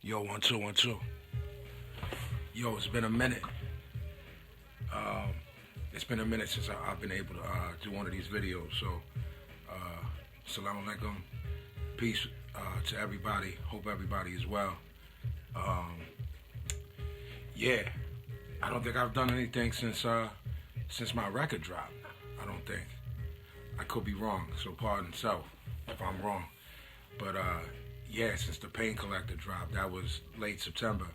Yo, 1 2 1 2. Yo, it's been a minute. Um, it's been a minute since I've been able to do one of these videos. So, salam alaikum, peace to everybody. Hope everybody is well. Um, yeah, I don't think I've done anything since my record dropped. I don't think. I could be wrong, so pardon self if I'm wrong. But yeah, since the Pain Collector dropped, that was late September.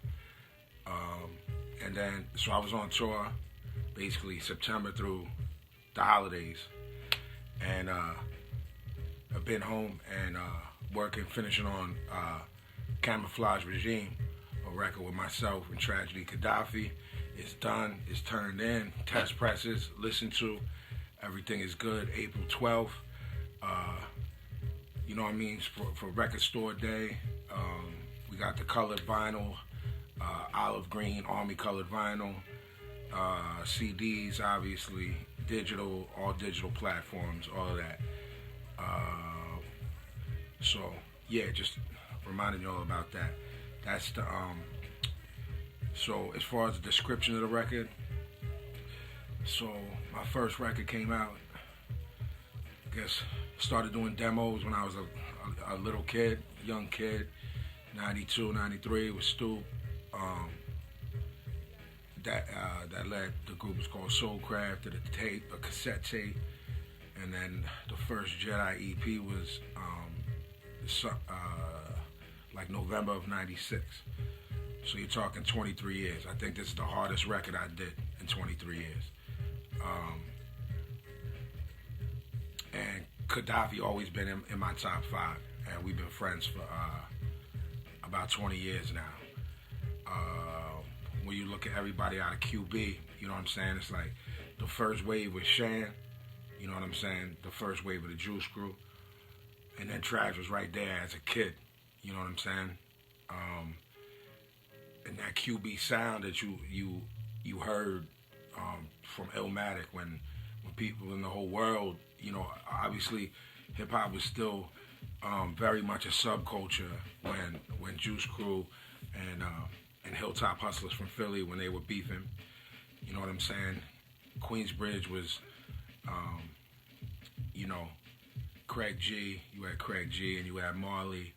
And then, so I was on tour, basically September through the holidays. And I've been home and working, finishing on Camouflage Regime, a record with myself and Tragedy Gaddafi. It's done, it's turned in, test presses, listened to, everything is good. April 12th. You know what I mean, for Record Store Day. We got the colored vinyl, olive green, army colored vinyl, CDs, obviously, digital, all digital platforms, all of that. So, yeah, just reminding you all about that. That's the, so as far as the description of the record, so my first record came out, I guess, started doing demos when I was a little kid, young kid, 92, 93 with Stu. That led, the group was called Soulcraft, did a tape, a cassette tape, and then the first Jedi EP was like November of 96. So you're talking 23 years. I think this is the hardest record I did in 23 years. And Gaddafi always been in my top 5, and we've been friends for about 20 years now. When you look at everybody out of QB, you know what I'm saying? It's like the first wave was Shan, you know what I'm saying? The first wave of the Juice Crew, and then Trash was right there as a kid, you know what I'm saying? And that QB sound that you heard from Illmatic when people in the whole world, you know, obviously hip hop was still very much a subculture when Juice Crew and Hilltop Hustlers from Philly, when they were beefing, you know what I'm saying? Queensbridge was, you know, Craig G. You had Craig G. and you had Marley,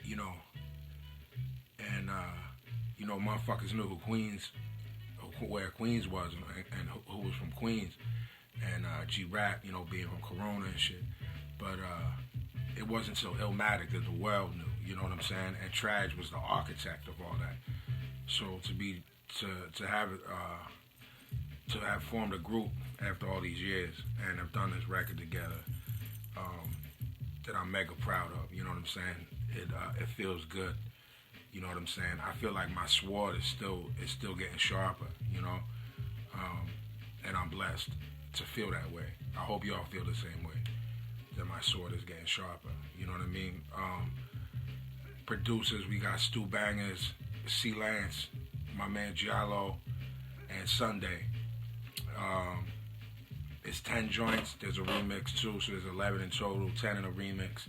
you know, and you know, motherfuckers knew where Queens was, and who was from Queens, and G-Rap, you know, being from Corona and shit. But it wasn't until Illmatic that the world knew, you know what I'm saying? And Traj was the architect of all that. So to have formed a group after all these years and have done this record together, that I'm mega proud of, you know what I'm saying? It feels good. You know what I'm saying? I feel like my sword is still getting sharper, you know? And I'm blessed to feel that way. I hope y'all feel the same way, that my sword is getting sharper. You know what I mean? Producers, we got Stu Bangers, C. Lance, my man Giallo, and Sunday. It's 10 joints. There's a remix too, so there's 11 in total, 10 in a remix.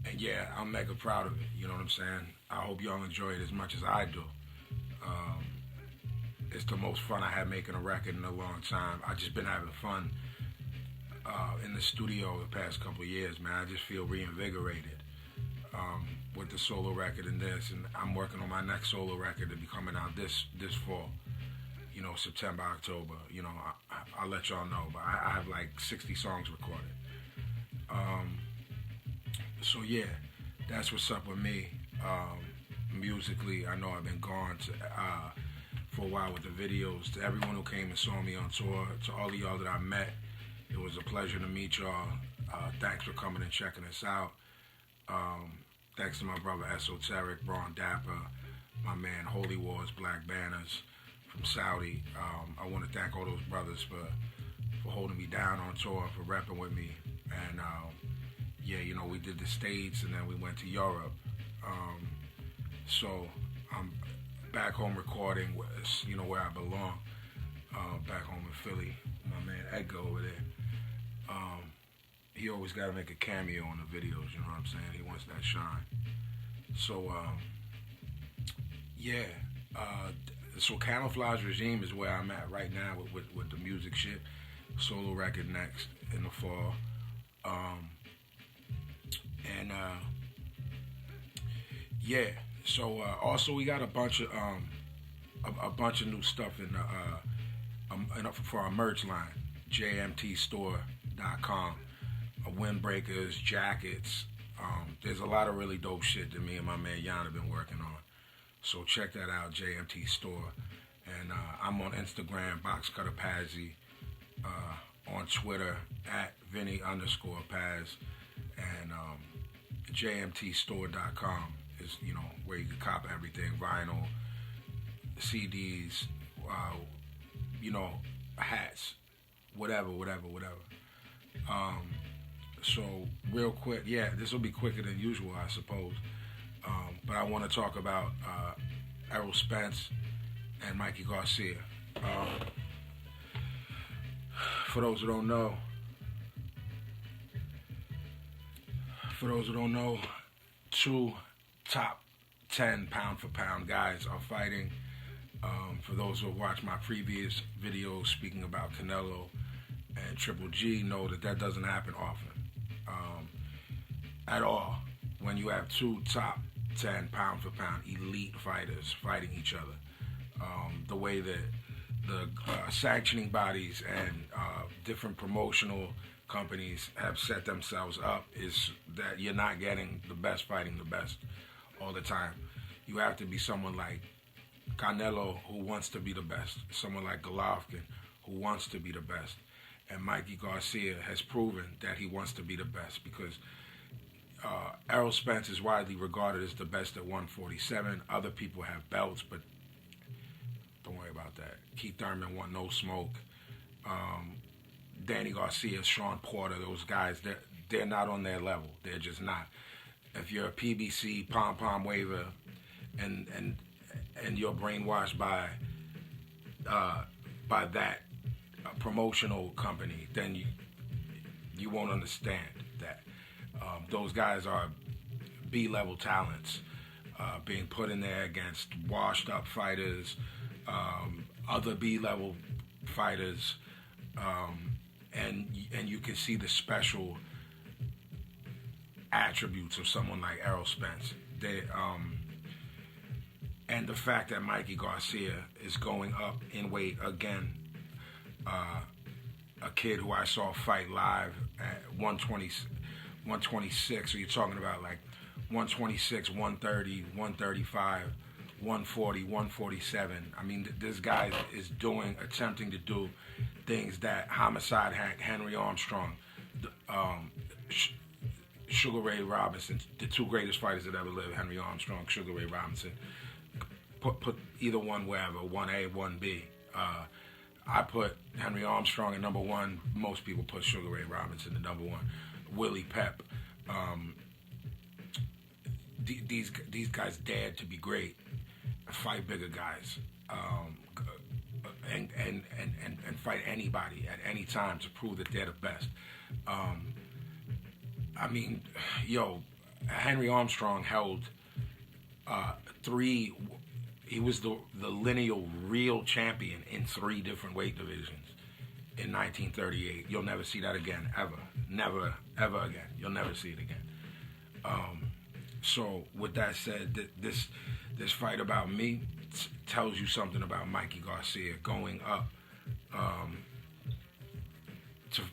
And yeah, I'm mega proud of it, you know what I'm saying? I hope y'all enjoy it as much as I do. It's the most fun I had making a record in a long time. I just been having fun in the studio the past couple of years, man. I just feel reinvigorated with the solo record and this, and I'm working on my next solo record to be coming out this fall. You know, September, October. You know, I'll let y'all know, but I have like 60 songs recorded. So yeah, that's what's up with me. Musically, I know I've been gone for a while with the videos. To everyone who came and saw me on tour, to all of y'all that I met, it was a pleasure to meet y'all. Thanks for coming and checking us out. Thanks to my brother Esoteric, Braun Dapper, my man Holy Wars, Black Banners from Saudi. I want to thank all those brothers for holding me down on tour, for repping with me. And yeah, you know, we did the States and then we went to Europe. So I'm back home recording, you know, where I belong, back home in Philly, my man Edgar over there. he always got to make a cameo on the videos. You know what I'm saying? He wants that shine. So yeah. So Camouflage Regime is where I'm at right now with the music shit. Solo record next in the fall. And yeah. So also we got a bunch of new stuff in the for our merch line, jmtstore.com. Windbreakers, jackets. There's a lot of really dope shit that me and my man Jan have been working on. So check that out, JMT Store. And I'm on Instagram, BoxcutterPazzy. On Twitter, at Vinnie_Paz. And jmtstore.com is, where you can cop everything. Vinyl, CDs, hats, whatever. So real quick, yeah, this will be quicker than usual, I suppose. But I want to talk about Errol Spence and Mikey Garcia. For those who don't know, two top 10 pound for pound guys are fighting. For those who have watched my previous videos speaking about Canelo and Triple G, know that doesn't happen often. At all. When you have two top 10 pound for pound elite fighters fighting each other. The way that the sanctioning bodies and different promotional companies have set themselves up is that you're not getting the best fighting the best all the time. You have to be someone like Canelo, who wants to be the best. Someone like Golovkin, who wants to be the best. And Mikey Garcia has proven that he wants to be the best, because Errol Spence is widely regarded as the best at 147. Other people have belts, but don't worry about that. Keith Thurman want no smoke. Danny Garcia, Sean Porter, those guys, they're not on their level. They're just not. If you're a PBC pom-pom waver and you're brainwashed by that promotional company, then you won't understand that. Those guys are B-level talents being put in there against washed-up fighters, other B-level fighters, and you can see the special attributes of someone like Errol Spence. And the fact that Mikey Garcia is going up in weight again. A kid who I saw fight live at 126, so you're talking about like 126, 130, 135, 140, 147. I mean, this guy is attempting to do things that Homicide Hank, Henry Armstrong, Sugar Ray Robinson, the two greatest fighters that ever lived, Henry Armstrong, Sugar Ray Robinson, put either one wherever, 1A, 1B. I put Henry Armstrong at number one. Most people put Sugar Ray Robinson at number one. Willie Pep. These guys dared to be great, fight bigger guys, and fight anybody at any time to prove that they're the best. I mean, Henry Armstrong held three. He was the lineal real champion in 3 different weight divisions in 1938. You'll never see that again, ever. Never, ever again. You'll never see it again. So with that said, this fight about me tells you something about Mikey Garcia going up to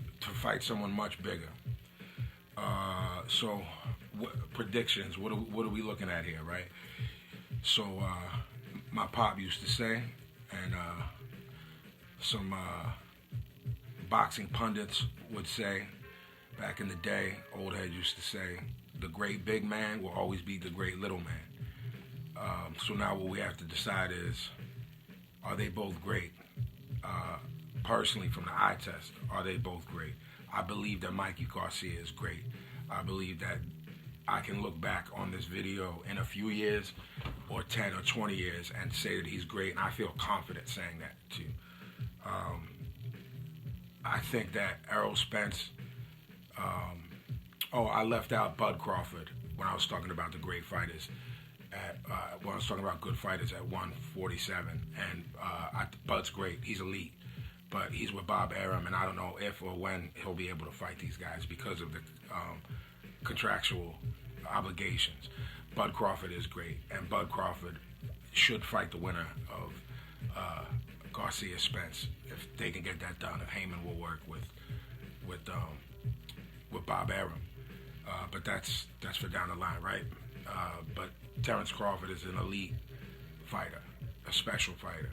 fight someone much bigger. So predictions. What are we looking at here, right? So my pop used to say, and some boxing pundits would say back in the day, old head used to say, the great big man will always beat the great little man. So now what we have to decide is, are they both great? Personally, from the eye test, are they both great? I believe that Mikey Garcia is great. I believe that I can look back on this video in a few years or 10 or 20 years and say that he's great, and I feel confident saying that too. I think that Errol Spence Oh, I left out Bud Crawford when I was talking about the great fighters. When I was talking about good fighters at 147, and Bud's great. He's elite, but he's with Bob Arum, and I don't know if or when he'll be able to fight these guys because of the contractual obligations. Bud Crawford is great, and Bud Crawford should fight the winner of Garcia Spence if they can get that done. If Heyman will work with Bob Arum, but that's for down the line, right? But Terrence Crawford is an elite fighter, a special fighter.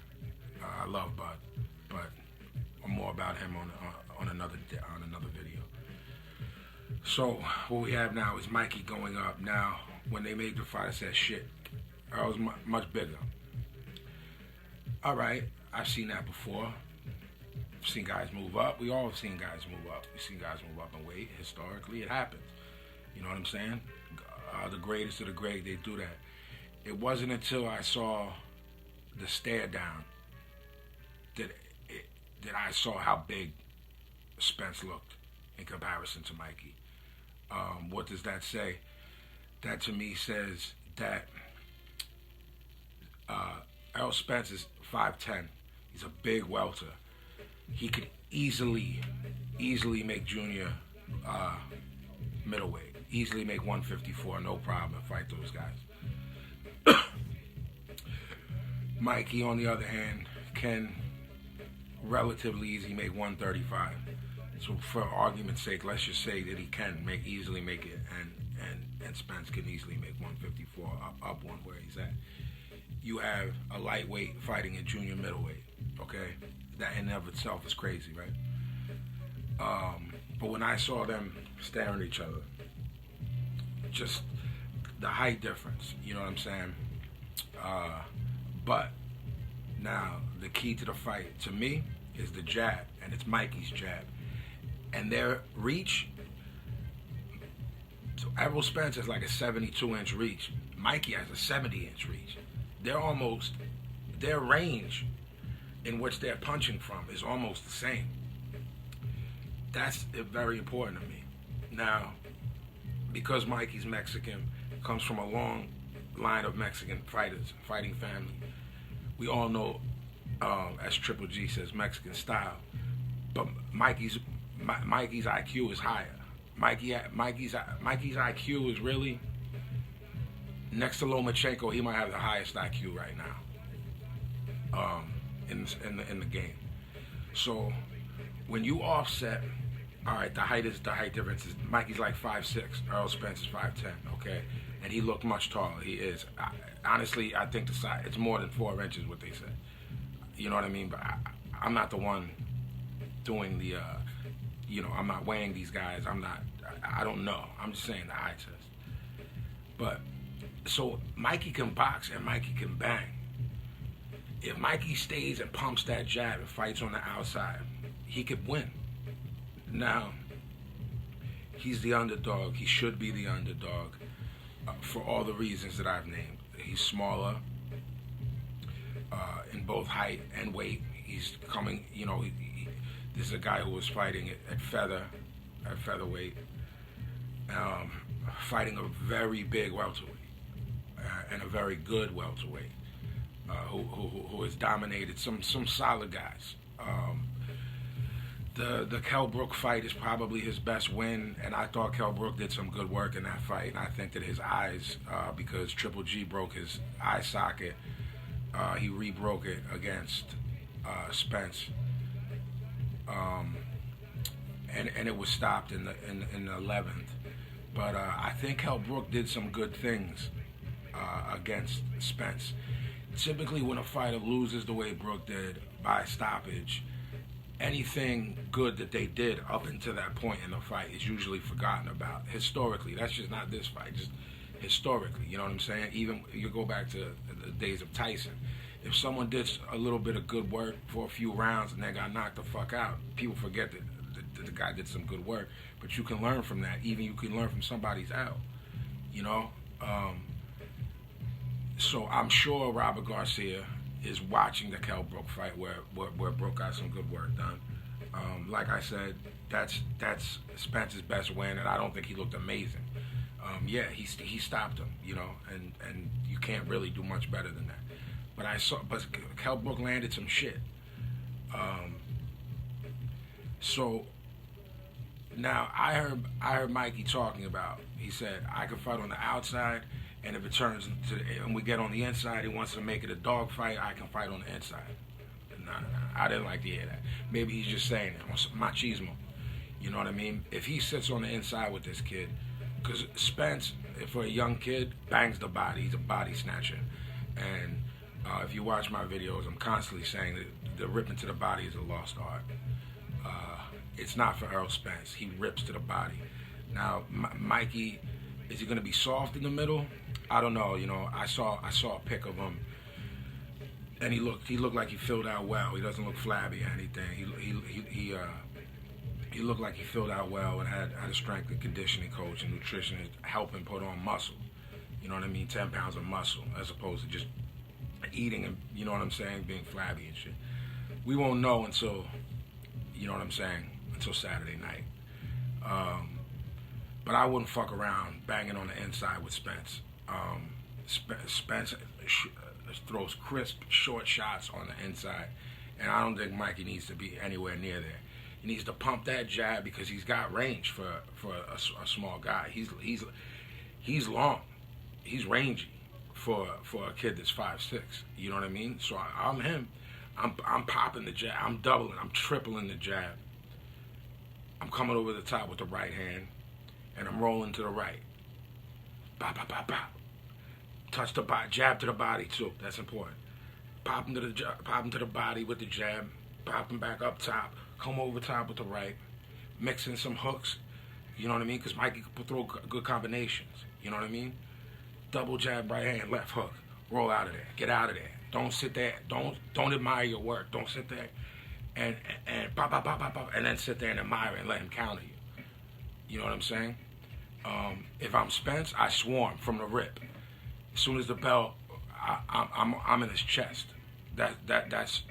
I love Bud, but more about him on another video. So what we have now is Mikey going up. Now, when they made the fight, I said, shit, Earl's much bigger. All right, I've seen that before. I've seen guys move up. We all have seen guys move up. We've seen guys move up in weight. Historically, it happens. You know what I'm saying? The greatest of the great, they do that. It wasn't until I saw the stare down that I saw how big Spence looked in comparison to Mikey. What does that say? That to me says that Errol Spence is 5'10". He's a big welter. He could easily make junior middleweight. Easily make 154, no problem, and fight those guys. Mikey, on the other hand, can relatively easily make 135. So for argument's sake, let's just say that he can easily make it, and Spence can easily make 154 up one where he's at. You have a lightweight fighting a junior middleweight, okay? That in and of itself is crazy, right? But when I saw them staring at each other, just the height difference, you know what I'm saying? But now the key to the fight to me is the jab, and it's Mikey's jab. And their reach, so Errol Spence has like a 72-inch reach. Mikey has a 70-inch reach. Their range in which they're punching from is almost the same. That's very important to me. Now, because Mikey's Mexican, comes from a long line of Mexican fighters, fighting family. We all know, as Triple G says, Mexican style. But Mikey's IQ is higher. Mikey's IQ is really, next to Lomachenko, he might have the highest IQ right now in the game. So when you offset, all right, the height difference is Mikey's like 5'6", Errol Spence is 5'10", okay? And he looked much taller. He is. Honestly, I think the size, it's more than 4 inches, what they said. You know what I mean? But I'm not the one doing the, I'm not weighing these guys. I don't know. I'm just saying the eye test. But, so Mikey can box and Mikey can bang. If Mikey stays and pumps that jab and fights on the outside, he could win. Now, he's the underdog. He should be the underdog for all the reasons that I've named. He's smaller in both height and weight. He's coming, this is a guy who was fighting at featherweight, fighting a very big welterweight and a very good welterweight who has dominated some solid guys. The Kell Brook fight is probably his best win, and I thought Kell Brook did some good work in that fight, and I think that his eyes, because Triple G broke his eye socket, he re-broke it against Spence, and it was stopped in the 11th. But I think Kell Brook did some good things against Spence. Typically, when a fighter loses the way Brook did by stoppage, anything good that they did up until that point in the fight is usually forgotten about. Historically, that's just not this fight, just historically, you know what I'm saying? Even you go back to the days of Tyson. If someone did a little bit of good work for a few rounds and then got knocked the fuck out, people forget that the guy did some good work. But you can learn from that. Even you can learn from somebody's out, So I'm sure Robert Garcia is watching the Kell Brook fight where Brook got some good work done. Like I said, that's Spence's best win, and I don't think he looked amazing. Yeah, he stopped him, you know, and you can't really do much better than that. But Kell Brook landed some shit. So now I heard Mikey talking about. He said I can fight on the outside, and if it turns and we get on the inside, he wants to make it a dog fight. I can fight on the inside. No. I didn't like to hear that. Maybe he's just saying it. Machismo. You know what I mean? If he sits on the inside with this kid, because Spence, for a young kid, bangs the body. He's a body snatcher. And if you watch my videos, I'm constantly saying that the ripping to the body is a lost art. It's not for Earl Spence. He rips to the body. Now, Mikey, is he going to be soft in the middle? I don't know. You know, I saw a pic of him, and he looked like he filled out well. He doesn't look flabby or anything. He looked like he filled out well and had a strength and conditioning coach and nutritionist helping put on muscle. You know what I mean? 10 pounds of muscle as opposed to just eating and, you know what I'm saying, being flabby and shit. We won't know until, you know what I'm saying, until Saturday night. But I wouldn't fuck around banging on the inside with Spence. Spence throws crisp, short shots on the inside, and I don't think Mikey needs to be anywhere near there. He needs to pump that jab because he's got range for a small guy. He's long, he's rangy for a kid that's 5'6". You know what I mean? So I'm him. I'm popping the jab. I'm doubling. I'm tripling the jab. I'm coming over the top with the right hand, and I'm rolling to the right. Bop, bop, bop, bop. Touch the body, jab to the body too. That's important. Pop him to the body with the jab. Pop him back up top. Come over top with the right. Mix in some hooks. You know what I mean? Because Mikey can throw good combinations. You know what I mean? Double jab, right hand, left hook. Roll out of there. Get out of there. Don't sit there. Don't admire your work. Don't sit there and pop, pop, pop, pop, pop, and then sit there and admire and let him counter you. You know what I'm saying? If I'm Spence, I swarm from the rip. As soon as the bell, I'm in his chest. That's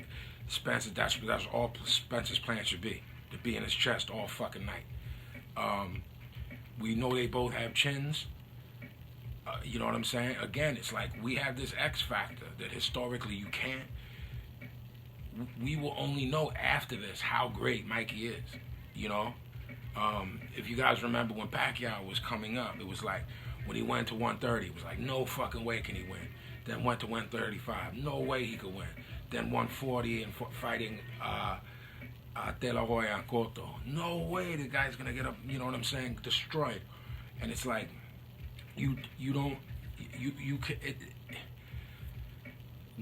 Spence. That's all Spence's plan should be. To be in his chest all fucking night. We know they both have chins. You know what I'm saying? Again, it's like we have this X factor that historically you can't. We will only know after this how great Mikey is. You know? If you guys remember when Pacquiao was coming up, it was like when he went to 130, it was like no fucking way can he win. Then went to 135, no way he could win. Then 140 and fighting De La Hoya and Cotto, no way the guy's gonna get up. You know what I'm saying? Destroyed. And it's like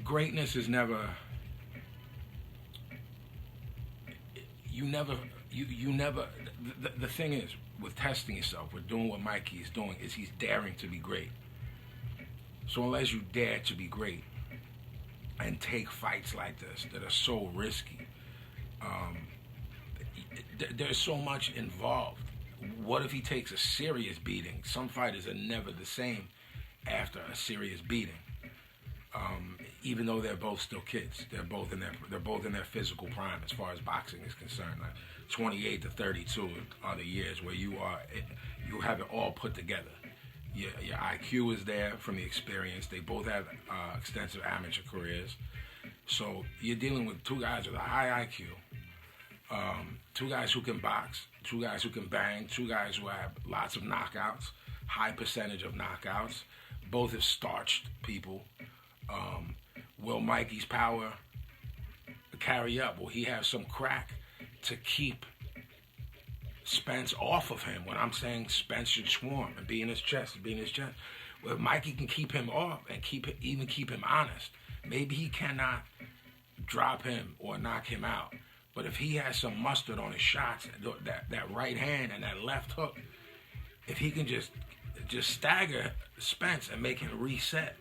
greatness is never. You never. The thing is, with testing yourself, with doing what Mikey is doing, is he's daring to be great. So unless you dare to be great and take fights like this that are so risky, there's so much involved. What if he takes a serious beating? Some fighters are never the same after a serious beating. Even though they're both still kids, they're both in their physical prime as far as boxing is concerned. Like 28 to 32 are the years where you have it all put together. Your IQ is there from the experience. They both have extensive amateur careers, so you're dealing with two guys with a high IQ, two guys who can box, two guys who can bang, two guys who have lots of knockouts, high percentage of knockouts. Both have starched people. Will Mikey's power carry up? Will he have some crack to keep Spence off of him? When I'm saying Spence should swarm and be in his chest, Well, if Mikey can keep him off and keep him honest, maybe he cannot drop him or knock him out. But if he has some mustard on his shots, that right hand and that left hook, if he can just stagger Spence and make him reset,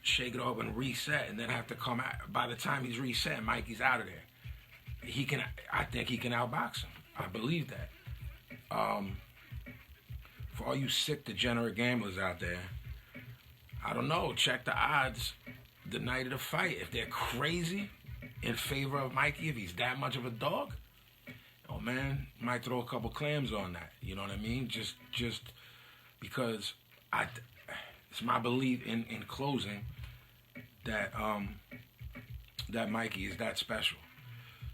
shake it off and reset, and then have to come out. By the time he's reset, Mikey's out of there. I think he can outbox him. I believe that. For all you sick, degenerate gamblers out there, I don't know. Check the odds the night of the fight. If they're crazy in favor of Mikey, if he's that much of a dog, know, man. Might throw a couple clams on that. You know what I mean? Just because it's my belief in closing that that Mikey is that special.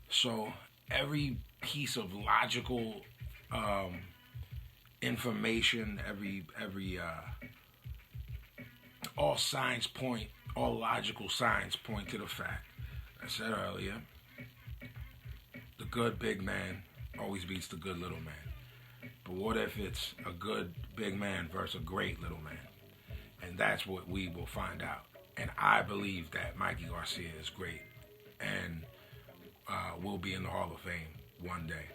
So every piece of logical information, every all logical signs point to the fact I said earlier, the good big man always beats the good little man. But what if it's a good big man versus a great little man? And that's what we will find out. And I believe that Mikey Garcia is great and will be in the Hall of Fame one day.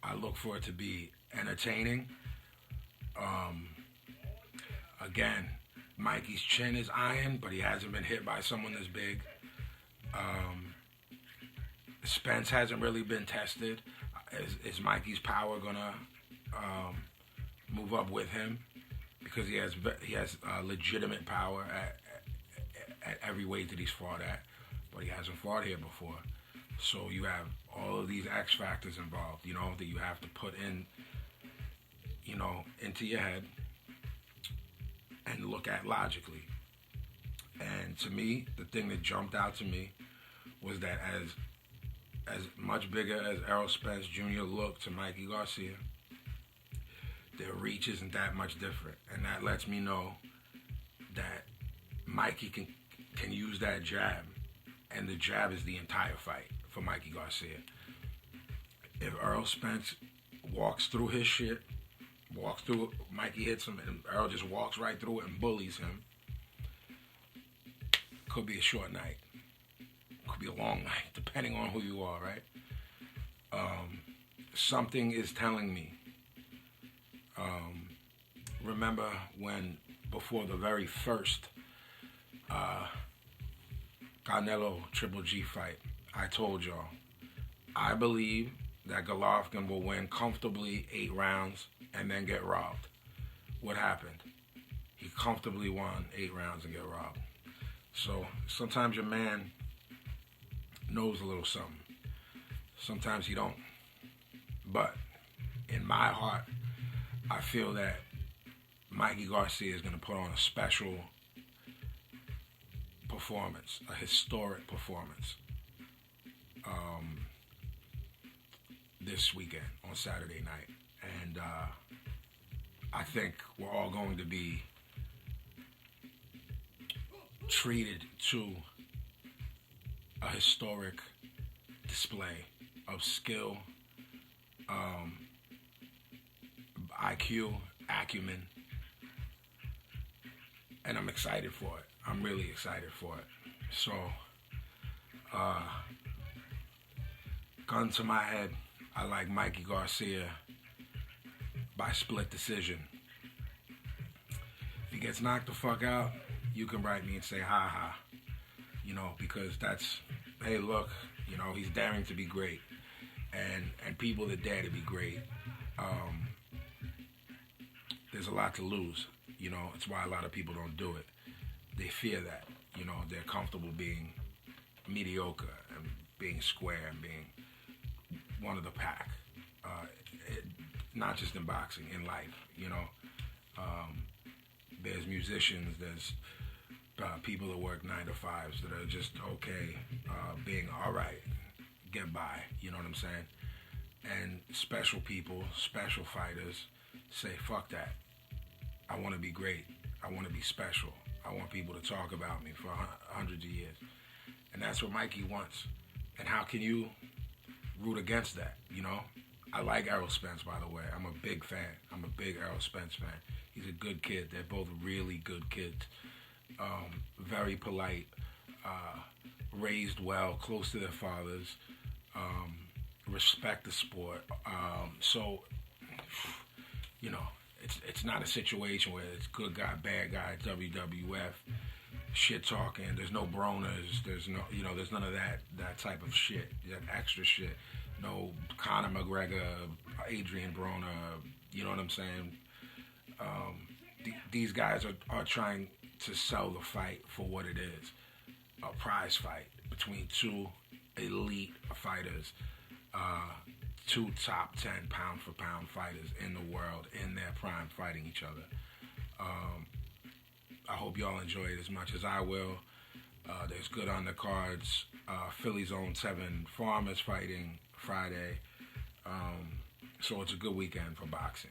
I look for it to be entertaining. Again, Mikey's chin is iron, but he hasn't been hit by someone this big. Spence hasn't really been tested. Is Mikey's power gonna move up with him? Because he has legitimate power at every weight that he's fought at, but he hasn't fought here before. So you have all of these X factors involved, you know, that you have to put in, you know, into your head and look at logically. And to me, the thing that jumped out to me was that as much bigger as Errol Spence Jr. looked to Mikey Garcia, their reach isn't that much different. And that lets me know that Mikey can use that jab, and the jab is the entire fight for Mikey Garcia. If Errol Spence walks through his shit, Mikey hits him, and Errol just walks right through it and bullies him, could be a short night. Could be a long night, depending on who you are, right? Something is telling me. Remember when, before the very first Canelo Triple G fight, I told y'all, I believe that Golovkin will win comfortably 8 rounds and then get robbed. What happened? He comfortably won 8 rounds and get robbed. So sometimes your man knows a little something. Sometimes he don't. But in my heart, I feel that Mikey Garcia is going to put on a special performance, a historic performance, this weekend on Saturday night. And I think we're all going to be treated to a historic display of skill, IQ, acumen, and I'm excited for it. I'm really excited for it. So, gun to my head, I like Mikey Garcia by split decision. If he gets knocked the fuck out, you can write me and say ha ha, you know, because that's, hey look, you know, he's daring to be great, and people that dare to be great, there's a lot to lose, you know. It's why a lot of people don't do it. They fear that, you know, they're comfortable being mediocre and being square and being one of the pack, not just in boxing, in life, you know. There's musicians, there's people that work 9 to 5s that are just okay being all right, get by, you know what I'm saying? And special people, special fighters say, fuck that. I want to be great. I want to be special. I want people to talk about me for hundreds of years. And that's what Mikey wants. And how can you root against that, you know? I like Errol Spence, by the way. I'm a big fan. I'm a big Errol Spence fan. He's a good kid. They're both really good kids. Very polite, raised well, close to their fathers, respect the sport. So, you know, it's not a situation where it's good guy, bad guy, WWF, shit talking. There's no Broners. There's no, you know, there's none of that type of shit, that extra shit. No Conor McGregor, Adrian Broner, you know what I'm saying? These guys are trying to sell the fight for what it is, a prize fight between two elite fighters, 2 top 10 pound for pound fighters in the world in their prime fighting each other. I hope y'all enjoy it as much as I will. There's good undercards. Philly Zone 7 Farmers fighting Friday. So it's a good weekend for boxing.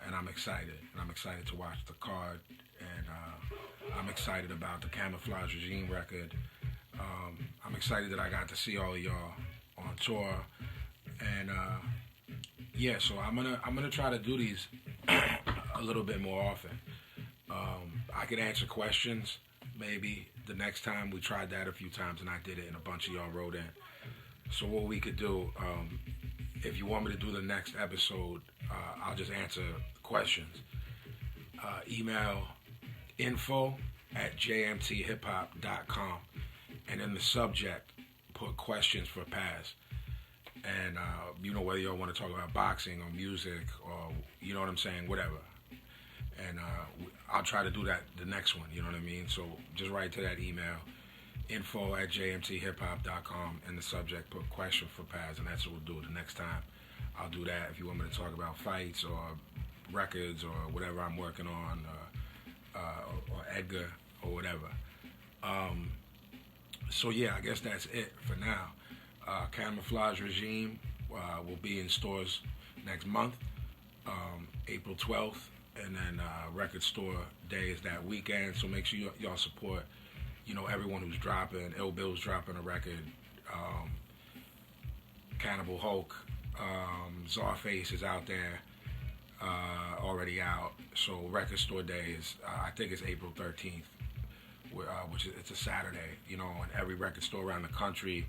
And I'm excited. And I'm excited to watch the card. And I'm excited about the Camouflage Regime record. I'm excited that I got to see all of y'all on tour. And yeah, so I'm gonna try to do these a little bit more often. I could answer questions maybe the next time. We tried that a few times and I did it and a bunch of y'all wrote in. So what we could do, if you want me to do the next episode, I'll just answer questions. Email info@jmthiphop.com and in the subject put questions for Paz. And whether y'all want to talk about boxing or music or you know what I'm saying, whatever. And I'll try to do that the next one, you know what I mean? So just write to that email, info@jmthiphop.com, and the subject put question for Paz, and that's what we'll do the next time. I'll do that if you want me to talk about fights or records or whatever I'm working on, or Edgar or whatever. So yeah, I guess that's it for now. Camouflage Regime will be in stores next month, April 12th. And then record store day is that weekend, so make sure y'all support, everyone who's dropping. Ill Bill's dropping a record. Cannibal Hulk, Czarface is out there, already out. So record store day is, I think it's April 13th, which is it's a Saturday. And every record store around the country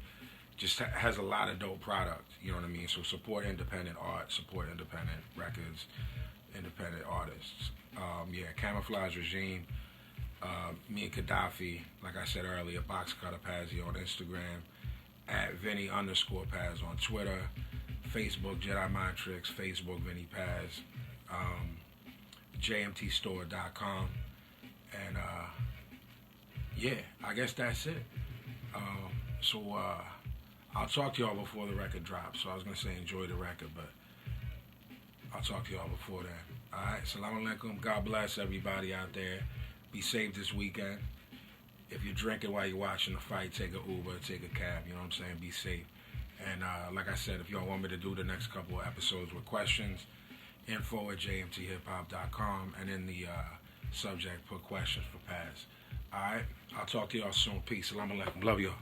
just has a lot of dope product. You know what I mean? So support independent art, support independent records. Independent artists. Camouflage Regime, me and Gaddafi, like I said earlier, Box Cutter Pazzy on Instagram, @Vinnie_Paz on Twitter, Facebook Jedi Mind Tricks, Facebook Vinnie Paz, jmtstore.com, and I guess that's it. So I'll talk to y'all before the record drops. So I was gonna say enjoy the record, but I'll talk to y'all before that. Alright, salam alaikum. God bless everybody out there. Be safe this weekend. If you're drinking while you're watching the fight, take an Uber, take a cab, you know what I'm saying? Be safe. And like I said, if y'all want me to do the next couple of episodes with questions, info@jmthiphop.com, and in the subject, put questions for Paz. Alright, I'll talk to y'all soon. Peace. Salam alaikum. Love y'all.